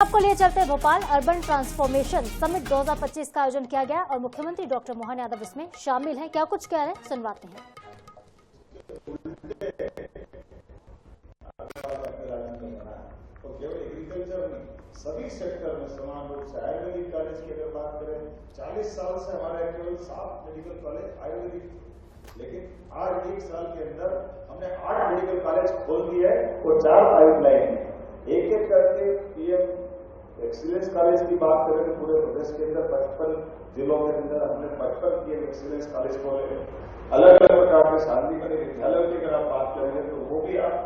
आपको लिए चलते भोपाल अर्बन ट्रांसफॉर्मेशन समिट 2025 का आयोजन किया गया और मुख्यमंत्री डॉक्टर मोहन यादव इसमें शामिल हैं। क्या कुछ कह रहे हैं सुनवाते हैं। तो केवल एग्रीकल्चर में सभी सेक्टर में समान रूप से आयुर्वेदिक कॉलेज की अगर बात करें, 40 साल से हमारे केवल 7 मेडिकल कॉलेज आयुर्वेदिक, लेकिन आज 1 साल के अंदर हमने 8 मेडिकल कॉलेज खोल दिए और 4 पाइपलाइन में एक एक करके पीएम एक्सीलेंस कॉलेज की बात करें तो पूरे प्रदेश के अंदर 55 जिलों के अंदर हमने 55 पीएम एक्सीलेंस कॉलेज खोले। अलग अलग प्रकार के शांतिकारी विद्यालयों की अगर आप बात करेंगे तो वो भी आप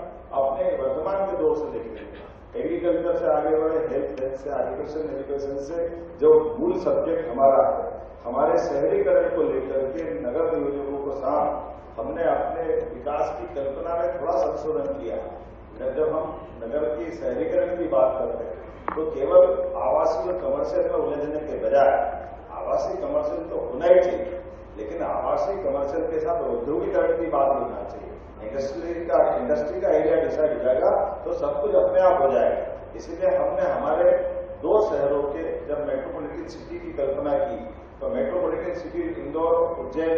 अपने वर्तमान के दौर से देखेंगे। एग्रीकल्चर से आगे बढ़े, हेल्थ से, एजुकेशन एजुकेशन से जो मूल सब्जेक्ट हमारा है, हमारे शहरीकरण को लेकर के नगर नियोजकों के साथ हमने अपने विकास की कल्पना में थोड़ा संशोधन किया। जब हम नगर की शहरीकरण की बात करते हैं तो केवल आवासीय और कमर्शियल में उलझने के बजाय आवासीय कमर्शियल तो होना ही चाहिए, लेकिन आवासीय कमर्शियल के साथ औद्योगिकरण की बात होना चाहिए। इंडस्ट्री का एरिया डिसाइड हो जाएगा तो सब कुछ अपने आप हो जाएगा। इसीलिए हमने हमारे 2 शहरों के जब मेट्रोपॉलिटन सिटी की कल्पना की तो मेट्रोपॉलिटन सिटी इंदौर उज्जैन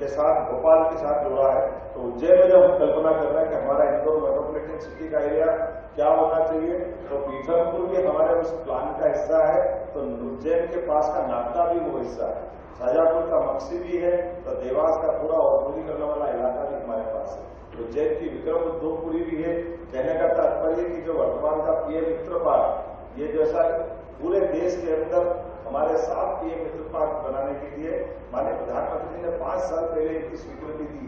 के साथ भोपाल के साथ जुड़ा है। तो उज्जैन में जब हम कल्पना कर रहे हैं कि हमारा इंदौर मेट्रोपॉलिटन सिटी का एरिया क्या होना चाहिए, तो पीथमपुर भी हमारे उस प्लान का हिस्सा है, तो उज्जैन के पास का नागदा भी वो हिस्सा है, शाजापुर का मक्सी भी है, तो देवास का पूरा औद्योगिकरण वाला इलाका भी हमारे पास है। उज्जैन की विक्रम उद्योगपुरी भी है। कहने का तात्पर्य कि जो वर्तमान का पीएम मित्र पार्क, ये जैसा पूरे देश के अंदर हमारे 7 पीएम मित्र पार्क बनाने के लिए माननीय प्रधानमंत्री ने 5 साल पहले इनकी स्वीकृति दी,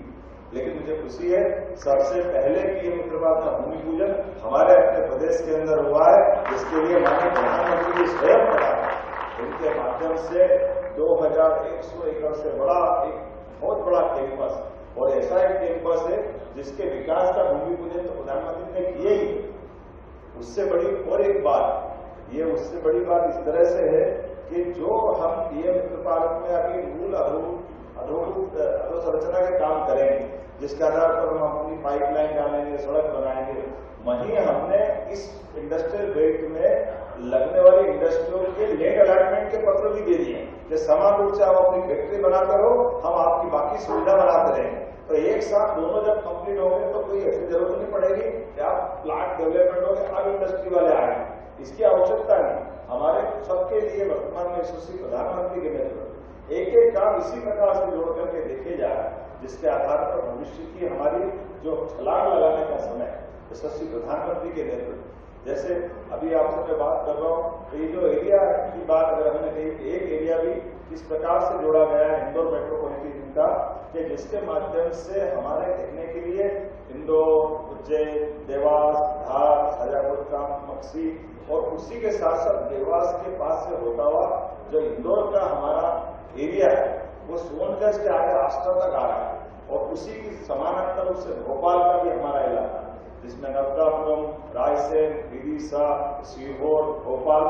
लेकिन मुझे खुशी है सबसे पहले पीएम मित्र पार्क का भूमि पूजन हमारे अपने प्रदेश के अंदर हुआ है, जिसके लिए माननीय प्रधानमंत्री ने स्वयं कहा। इनके माध्यम से 2100 एकड़ से बड़ा एक बहुत बड़ा कैंपस और ऐसा एक कैंपस है जिसके विकास का भूमि पूजन तो प्रधानमंत्री ने किए ही। उससे बड़ी और एक बात, ये उससे बड़ी बात इस तरह से है कि जो हम पीएम मित्र पार्क में अभी मूल अधोसंरचना के काम करेंगे, जिसके आधार पर हम अपनी पाइपलाइन डालेंगे, सड़क बनाएंगे, वहीं हमने इस इंडस्ट्रियल बेल्ट में लगने वाली इंडस्ट्रियों के लैंड अलॉटमेंट के पत्र भी दे दिए कि समान रूप से आप अपनी फैक्ट्री बनाते रहो, हम आपकी बाकी सुविधा बनाते रहेंगे। तो एक साथ दोनों जब कंप्लीट होंगे तो कोई ऐसी जरूरत नहीं पड़ेगी कि आप प्लांट डेवलपमेंट होंगे अब इंडस्ट्री वाले आएंगे, इसकी आवश्यकता नहीं। हमारे सबके लिए वर्तमान में यशस्वी प्रधानमंत्री के नेतृत्व एक एक काम इसी प्रकार से जोड़ करके देखे जा रहा है, जिसके आधार पर भविष्य की हमारी जो छलांग लगाने का समय है यशस्वी प्रधानमंत्री के नेतृत्व। जैसे अभी आपसे मैं बात कर रहा हूँ तो ये जो एरिया की बात अगर हमने कही, एक एरिया भी इस प्रकार से जोड़ा गया है इंदौर मेट्रोपॉलिटन का कि जिसके माध्यम से हमारे देखने के लिए इंदौर, उज्जैन, देवास, धार, शाजापुर का मक्सी और उसी के साथ साथ देवास के पास से होता हुआ जो इंदौर का हमारा एरिया है वो सोनगंज के आगे आस्था तक आ रहा है और उसी की समानांतर रूप से भोपाल का भी हमारा इलाका जिसमें नवदापुरम, रायसेन, विदिशा, सीहोर, भोपाल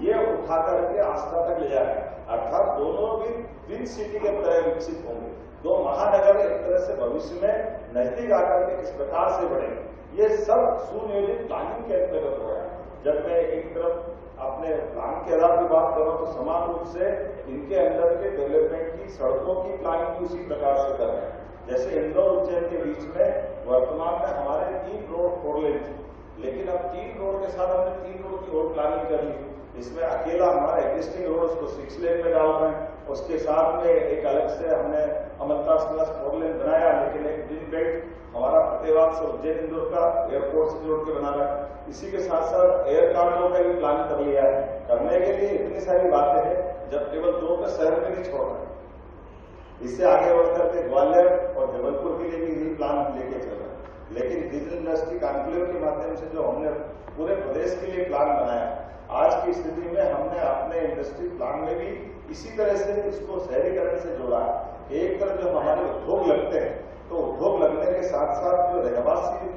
ये उठा करके आस्था तक ले जाएगा। अर्थात दोनों भी ट्विन सिटी के तरह विकसित होंगे। 2 महानगर एक तरह से भविष्य में नजदीक आकर के किस प्रकार से बढ़ेंगे, ये सब सुनियोजित प्लानिंग के अंतर्गत हो रहा है। जब मैं एक तरफ अपने प्लान के आधार की बात कर रहा हूं तो समान रूप से इनके अंदर के डेवलपमेंट की सड़कों की प्लानिंग भी उसी प्रकार से कर रहे हैं। जैसे इंदौर उज्जैन के बीच में वर्तमान में हमारे 3 रोड 4 लेन थे, लेकिन अब 3 रोड के साथ हमने 3 रोड की और प्लानिंग कर ली। इसमें अकेला हमारा एग्जिस्टिंग रोड उसको 6 लेन में डाल रहे हैं, उसके साथ में एक अलग से हमने अमलतास 4 लेन बनाया, लेकिन एक ग्रीन बेल्ट हमारा फतेहाबाद से उज्जैन इंदौर का एयरपोर्ट से जोड़ के बना रहा है। इसी के साथ साथ एयर कॉरिडोर का भी प्लान कर लिया है। करने के लिए इतनी सारी बातें हैं जब केवल 2 का शहर में नहीं छोड़ रहे, इससे आगे बढ़कर के ग्वालियर और जबलपुर के लिए भी यही प्लान लेके चल रहे हैं। लेकिन डिजिटल इंडस्ट्री कॉन्क्लेव के माध्यम से जो हमने पूरे प्रदेश के लिए प्लान बनाया, आज की स्थिति में हमने अपने इंडस्ट्री प्लान में भी इसी तरह से इसको शहरीकरण से जोड़ा है। एक तरफ जब हमारे उद्योग लगते हैं तो उद्योग लगने के साथ साथ जो रहवासी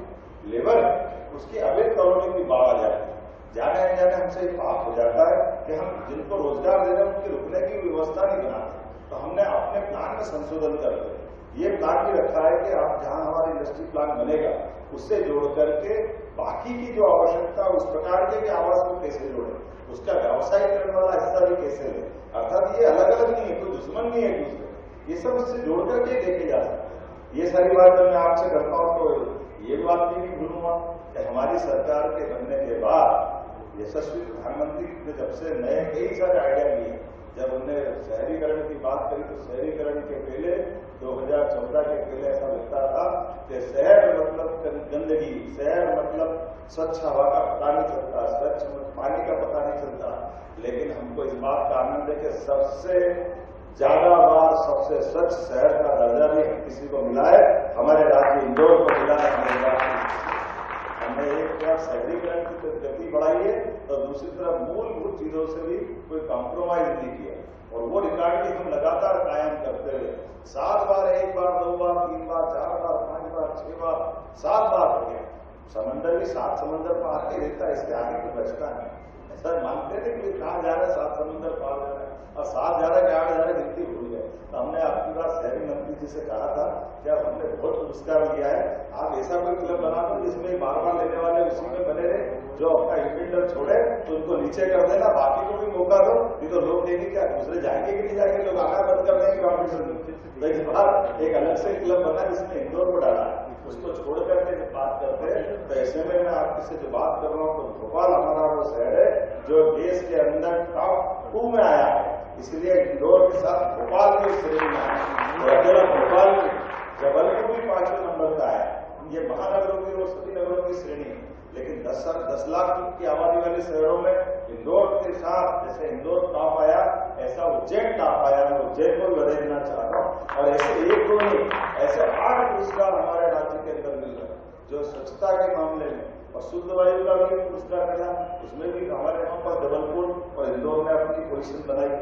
लेबर है उसकी अवैध कॉलोनी की बाढ़ आ जाती है। जाने अनजाने हमसे एक पाप हो जाता है कि हम जिनको रोजगार दे रहे हैं उनकी रुकने की व्यवस्था नहीं बनाते। तो हमने अपने प्लान में संशोधन करके ये प्लान भी रखा है कि आप जहां हमारा इंडस्ट्री प्लान बनेगा उससे जोड़ करके बाकी की जो आवश्यकता उस प्रकार के भी आवास को कैसे जोड़े, उसका व्यवसायीकरण वाला हिस्सा भी कैसे ले। अर्थात ये अलग अलग नहीं है, कोई दुश्मन नहीं है एक दूसरे, ये सब इससे जोड़ करके देखे जा सकते हैं। ये सारी बात जब मैं आपसे करता हूँ तो ये बात भी नहीं भूलूंगा कि हमारी सरकार के बनने के बाद यशस्वी प्रधानमंत्री ने जब से नए कई सारे आइडिया लिए, जब उन्होंने शहरीकरण की बात करी तो शहरीकरण के पहले 2014 के पहले ऐसा लगता था कि शहर मतलब गंदगी, शहर मतलब स्वच्छ हवा का पता नहीं चलता, स्वच्छ पानी का पता नहीं चलता। लेकिन हमको इस बात का आनंद है कि सबसे ज्यादा बार सबसे स्वच्छ शहर का दर्जा भी किसी को मिला है, हमारे राज्य इंदौर को मिला है। हमने एक तरफ शहरीकरण की गति बढ़ाई है तो दूसरी तरफ मूलभूत चीजों से भी कोई कॉम्प्रोमाइज नहीं किया, और वो रिकॉर्ड भी हम लगातार कायम करते हुए 7 बार, 1 बार, 2 बार, 3 बार, 4 बार, 5 बार, 6 बार, 7 बार हो गया। समंदर भी 7 समंदर पार के रहता है, इसके आगे तो बचता है। ऐसा मानते थे कि कहाँ जा रहा है, 7 समंदर पार जा रहा है, और 7 जा रहा है कि 8 जा रहा है, गिनती भूल गए। तो हमने आपकी बात शहरी मंत्री जी से कहा था कि अब हमने बहुत पुरस्कार लिया है, आप ऐसा कोई क्लब बना दो जिसमें बार बार लेने वाले उसी में बने रहे, जो अपना इवेंटर छोड़े तो उनको नीचे कर देना, बाकी को भी मौका दो, नहीं तो लोग देंगे क्या, दूसरे जाएंगे कि नहीं जाएंगे, लोग आना बंद कर देंगे कॉम्पिटिशन। तो इस बार एक अलग से क्लब बना जिसमें इंदौर को डाला, उसको छोड़ करके जब बात करते हैं तो ऐसे में मैं आपसे से जो बात कर रहा हूँ तो भोपाल हमारा वो शहर है जो देश के अंदर टॉप 2 में आया है, इसलिए इंदौर के साथ भोपाल की श्रेणी में आया, और अकेला भोपाल जबलपुर भी 5वें नंबर का है। ये महानगरों की और सभी नगरों की श्रेणी है, लेकिन 10 लाख की आबादी वाले शहरों में इंदौर के साथ जैसे इंदौर टॉप आया, ऐसा उज्जैन टॉप आया। मैं उज्जैन को भी बधाई देना चाहता हूँ, और ऐसे 1-2 नहीं, ऐसे 8 पुरस्कार हमारे राज्य के अंदर मिल रहे हैं, जो स्वच्छता के मामले में, और शुद्ध वायु का भी पुरस्कार मिला, उसमें भी हमारे यहाँ पर जबलपुर और इंदौर ने अपनी पोजीशन बनाई।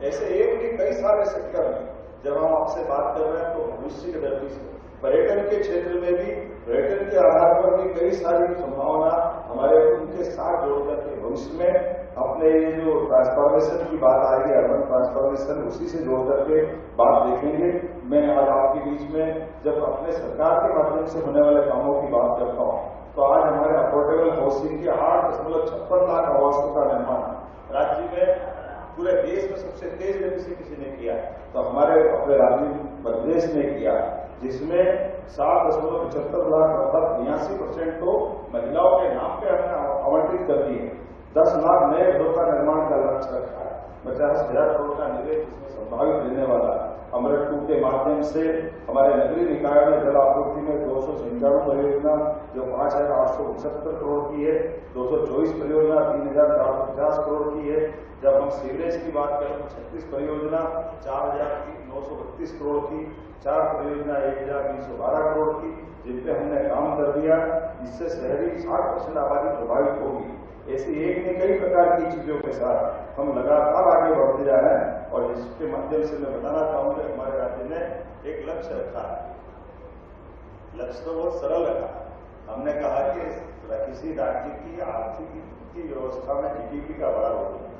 ऐसे एक भी कई सारे सेक्टर में जब हम आपसे बात कर रहे हैं तो भविष्य की दृष्टि से पर्यटन के क्षेत्र में भी, पर्यटन के आधार पर भी कई सारी संभावना हमारे उनके साथ जोड़ करके भविष्य में अपने ये जो ट्रांसफॉर्मेशन की बात आएगी, अर्बन ट्रांसफॉर्मेशन, उसी से जोड़ करके बात देखेंगे। मैं आज आपके बीच में जब अपने सरकार के माध्यम से होने वाले कामों की बात करता हूँ तो आज हमारे अफोर्डेबल हाउसिंग के 8.56 लाख आवासों का निर्माण राज्य में पूरे देश में सबसे तेज गति से किसी ने किया, तो हमारे अपने राज्य मध्य प्रदेश ने किया, जिसमें 7.75 लाख अर्थात 82% तो महिलाओं के नाम पे हमने आवंटित कर दी है। 10 लाख नए घरों का निर्माण का लक्ष्य रखा है, 50,000 करोड़ का निवेश इसमें संभावित रहने वाला है। अमृत 2 के माध्यम से हमारे नगरीय निकायों में जल आपूर्ति में 297 परियोजना जो 5,869 करोड़ की है, 224 परियोजना 3,450 करोड़ की है। जब हम सीवरेज की बात करें तो 36 परियोजना 4,932 करोड़ की, 4 परियोजना 1,312 करोड़ की, जिन पे हमने काम कर दिया, इससे शहरी 60% आबादी प्रभावित होगी। ऐसी एक नहीं कई प्रकार की चीजों के साथ हम लगातार आगे बढ़ते जा रहे हैं, और जिसके माध्यम से मैं बताना चाहूंगा हमारे राज्य ने एक लक्ष्य रखा है। लक्ष्य तो बहुत सरल रखा, हमने कहा कि किसी राज्य की आर्थिक व्यवस्था में जीडीपी का बड़ा रोल है,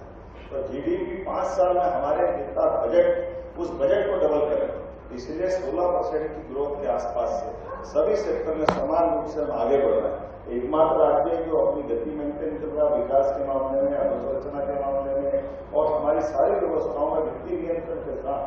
तो जीडीपी 5 साल में हमारे जितना बजट, उस बजट को डबल करें, इसलिए 16% की ग्रोथ के आसपास से सभी सेक्टर में समान रूप से हम आगे बढ़ रहे हैं। एकमात्र राज्य जो अपनी गति मेंटेन कर रहा है विकास के मामले में, अधोसंरचना के मामले में, और हमारी सारी व्यवस्थाओं में वित्तीय नियंत्रण के साथ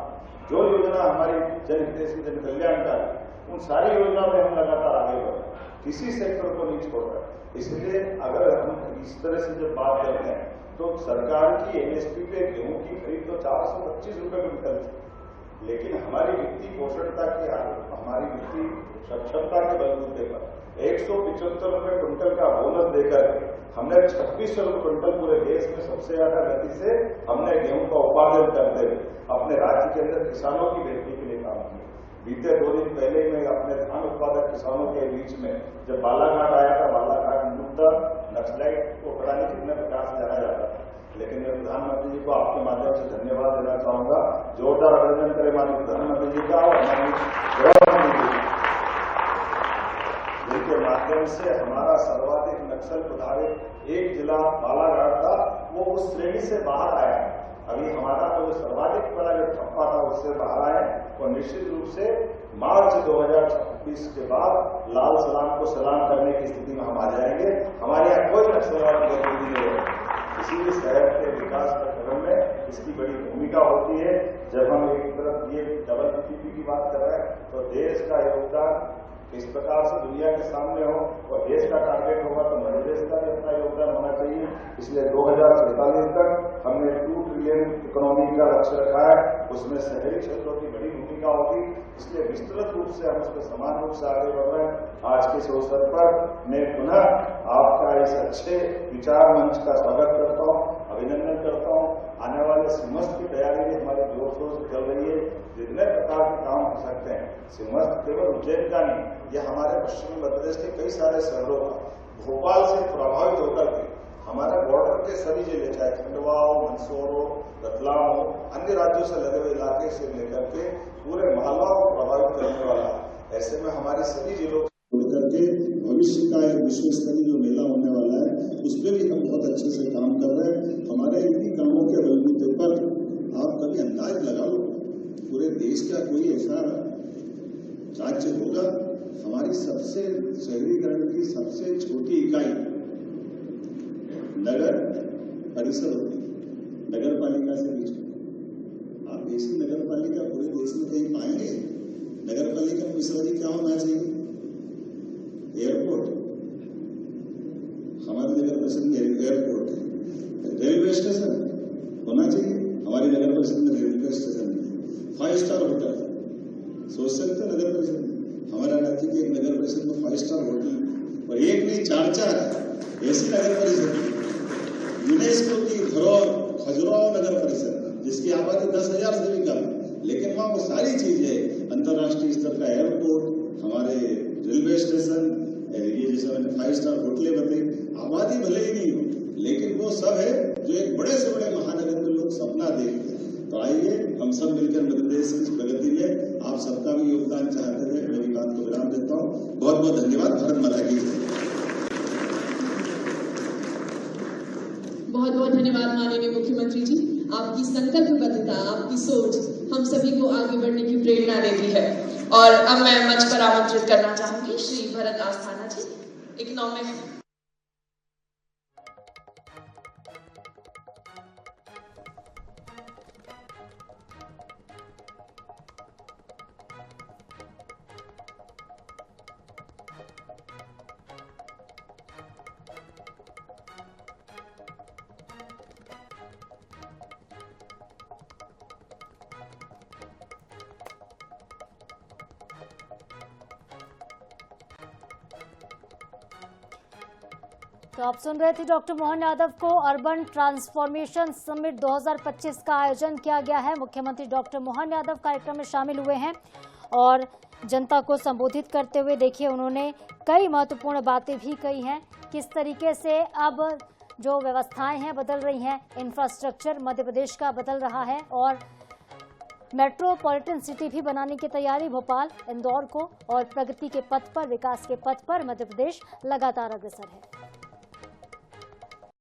जो योजना हमारी जनहितैषी जन कल्याणकारी, उन सारी योजनाओं में हम लगातार आगे बढ़ रहे हैं, किसी सेक्टर को नहीं छोड़ रहे। इसलिए अगर हम इस तरह से जब बात करते हैं तो सरकार की एमएसपी पे गेहूं की खरीद तो 425 रुपए क्विंटल थी, लेकिन हमारी वित्तीय पोषणता की, हमारी वित्तीय सक्षमता के बलबूते पर 175 रुपए क्विंटल का बोनस देकर हमने 2600 रुपए क्विंटल पूरे देश में सबसे ज्यादा गति से हमने गेहूं का उत्पादन करते हुए अपने राज्य के अंदर किसानों की बेहतरी के लिए काम किया। बीते 2 दिन पहले ही मैं अपने धान उत्पादक किसानों के बीच में जब बालाघाट आया था, बालाघाट मुद्दा नक्सलाइट को पता नहीं कितने प्रकार से जाना जाता था, लेकिन मैं प्रधानमंत्री जी को आपके माध्यम से धन्यवाद देना चाहूंगा। जोरदार अभिनंदन करें माननीय प्रधानमंत्री जी का और माननीय गृहमंत्री जी, जिनके माध्यम से हमारा सर्वाधिक नक्सल प्रभावित एक जिला बालाघाट था, वो उस श्रेणी से बाहर आया है। अभी हमारा तो सर्वाधिक बड़ा जो ठप्पा था उससे बाहर आए, और निश्चित रूप से मार्च 2026 के बाद लाल सलाम को सलाम करने की स्थिति में हम आ जाएंगे। हमारे यहाँ कोई नक्सलवाद की गतिविधि नहीं है। इसीलिए शहर के विकास के क्रम में इसकी बड़ी भूमिका होती है। जब हम एक तरफ ये डबल जीडीपी की बात कर रहे हैं तो देश का योगदान इस प्रकार से दुनिया के सामने हो और देश का टारगेट होगा तो मध्य प्रदेश का भी अपना योगदान होना चाहिए। इसलिए 2047 तक हमने 2 ट्रिलियन इकोनॉमी का लक्ष्य रखा है। उसमें शहरी क्षेत्रों की बड़ी भूमिका होगी। इसलिए विस्तृत रूप से हम उसमें समान रूप से आगे बढ़ रहे हैं। आज के इस अवसर पर मैं पुनः आपका इस अच्छे विचार मंच का स्वागत करता हूँ, अभिनंदन करता हूँ। आने वाले सिमस्त की तैयारी भी हमारे जोर शोर से चल रही है। जितने प्रकार के काम हो सकते हैं, सिमस्त केवल उज्जैन का नहीं, यह हमारे पश्चिमी मध्य प्रदेश के कई सारे शहरों का, भोपाल से प्रभावित होकर के हमारे बॉर्डर के सभी जिले, चाहे खंडवा हो, मंदसौर हो, रतलाम हो, अन्य राज्यों से लगे हुए इलाके से लेकर के पूरे मालवा को प्रभावित करने वाला है। ऐसे में हमारे सभी जिलों करके भविष्य का एक विश्व स्तरीय जो मेला होने वाला है, उस पर भी हम बहुत अच्छे से काम कर रहे हैं। हमारे इन्हीं कामों के बलबूते पर आप कभी अंदाज लगा लो, पूरे देश का कोई ऐसा राज्य होगा हमारी सबसे शहरीकरण की सबसे छोटी इकाई नगर परिषद होती, नगर पालिका से भी छोटी। आप ऐसी नगर पालिका पूरे देश में कहीं पाएंगे? नगर पालिका परिषद क्या होना चाहिए? एयरपोर्ट, हमारी नगर परिषद में एयरपोर्ट है। रेलवे स्टेशन होना चाहिए, हमारी नगर परिषद में रेलवे स्टेशन है। 5 स्टार होटल सोच सकते हैं नगर परिषद में, हमारा राज्य की एक नगर परिषद में 5 स्टार होटल और एक नहीं 4 ऐसी नगर परिषद, यूनेस्को की धरोहर खजुराहो नगर परिषद जिसकी आबादी 10,000 से भी कम, लेकिन वहां वो सारी चीजें, अंतर्राष्ट्रीय स्तर का एयरपोर्ट, हमारे रेलवे स्टेशन, ये जैसे मैंने 5 स्टार होटलें बताई, आबादी भले ही नहीं हो, लेकिन वो सब है जो एक बड़े से बड़े महानगर में लोग सपना देखते हैं। तो आइए हम सब मिलकर मध्य प्रदेश की प्रगति में आप सबका भी योगदान चाहते हुए मेरी बात को विराम देता हूँ। बहुत बहुत धन्यवाद। भारत माता की बहुत बहुत धन्यवाद माननीय मुख्यमंत्री जी। आपकी संकल्पबद्धता, आपकी सोच हम सभी को आगे बढ़ने की प्रेरणा देती है। और अब मैं मंच पर आमंत्रित करना चाहूंगी श्री भरत आस्थाना जी, इकोनॉमिक। तो आप सुन रहे थे डॉक्टर मोहन यादव को। अर्बन ट्रांसफॉर्मेशन समिट 2025 का आयोजन किया गया है। मुख्यमंत्री डॉक्टर मोहन यादव कार्यक्रम में शामिल हुए हैं और जनता को संबोधित करते हुए देखिए उन्होंने कई महत्वपूर्ण बातें भी कही हैं। किस तरीके से अब जो व्यवस्थाएं हैं बदल रही हैं, इंफ्रास्ट्रक्चर मध्य प्रदेश का बदल रहा है और मेट्रोपॉलिटन सिटी भी बनाने की तैयारी भोपाल, इंदौर को, और प्रगति के पथ पर, विकास के पथ पर मध्य प्रदेश लगातार अग्रसर है।